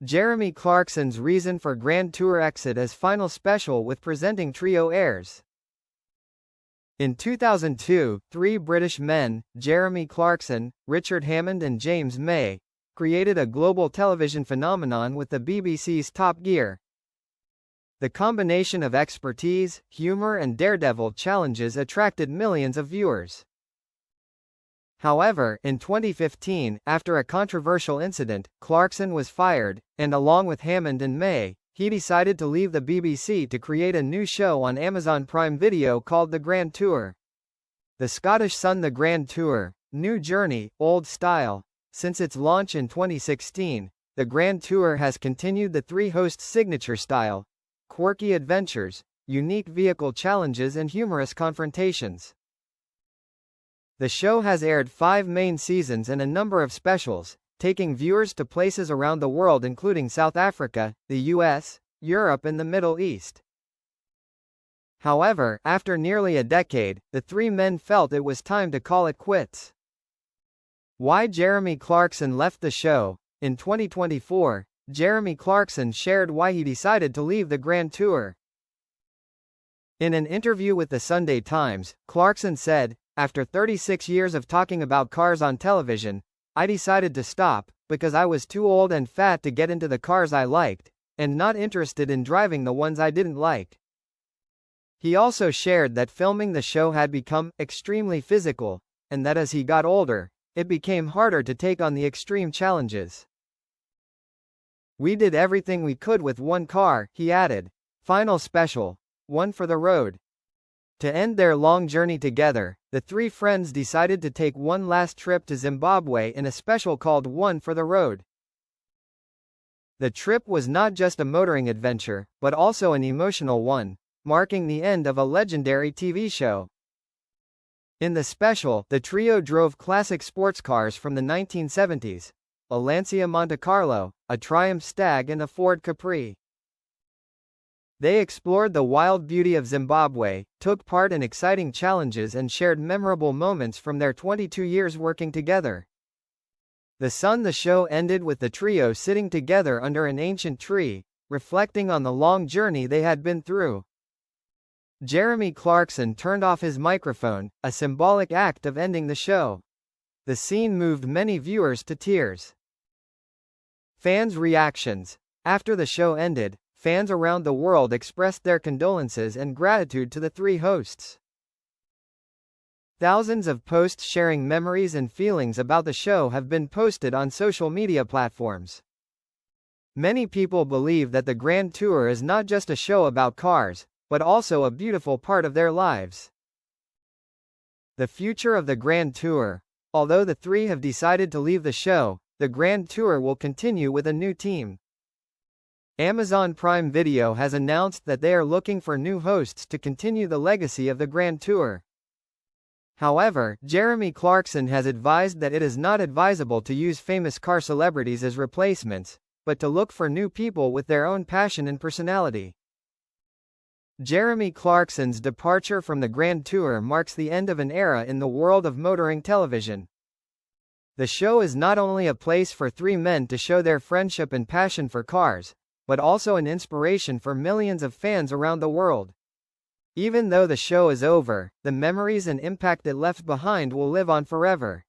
Jeremy Clarkson's reason for Grand Tour exit as final special with presenting trio airs. In 2002, three British men, Jeremy Clarkson, Richard Hammond and James May, created a global television phenomenon with the BBC's Top Gear. The combination of expertise, humor and daredevil challenges attracted millions of viewers. However, in 2015, after a controversial incident, Clarkson was fired, and along with Hammond and May, he decided to leave the BBC to create a new show on Amazon Prime Video called The Grand Tour. The Scottish Sun The Grand Tour, New Journey, Old Style. Since its launch in 2016, The Grand Tour has continued the three hosts' signature style: quirky adventures, unique vehicle challenges and humorous confrontations. The show has aired 5 main seasons and a number of specials, taking viewers to places around the world including South Africa, the US, Europe and the Middle East. However, after nearly a decade, the three men felt it was time to call it quits. Why Jeremy Clarkson left the show? In 2024, Jeremy Clarkson shared why he decided to leave the Grand Tour. In an interview with the Sunday Times, Clarkson said, "After 36 years of talking about cars on television, I decided to stop, because I was too old and fat to get into the cars I liked, and not interested in driving the ones I didn't like." He also shared that filming the show had become extremely physical, and that as he got older, it became harder to take on the extreme challenges. "We did everything we could with one car," he added. Final special: One for the Road. To end their long journey together, the three friends decided to take one last trip to Zimbabwe in a special called One for the Road. The trip was not just a motoring adventure, but also an emotional one, marking the end of a legendary TV show. In the special, the trio drove classic sports cars from the 1970s, a Lancia Monte Carlo, a Triumph Stag and a Ford Capri. They explored the wild beauty of Zimbabwe, took part in exciting challenges and shared memorable moments from their 22 years working together. The show ended with the trio sitting together under an ancient tree, reflecting on the long journey they had been through. Jeremy Clarkson turned off his microphone, a symbolic act of ending the show. The scene moved many viewers to tears. Fans' reactions. After the show ended, fans around the world expressed their condolences and gratitude to the three hosts. Thousands of posts sharing memories and feelings about the show have been posted on social media platforms. Many people believe that the Grand Tour is not just a show about cars, but also a beautiful part of their lives. The future of the Grand Tour. Although the three have decided to leave the show, the Grand Tour will continue with a new team. Amazon Prime Video has announced that they are looking for new hosts to continue the legacy of the Grand Tour. However, Jeremy Clarkson has advised that it is not advisable to use famous car celebrities as replacements, but to look for new people with their own passion and personality. Jeremy Clarkson's departure from the Grand Tour marks the end of an era in the world of motoring television. The show is not only a place for three men to show their friendship and passion for cars, but also an inspiration for millions of fans around the world. Even though the show is over, the memories and impact it left behind will live on forever.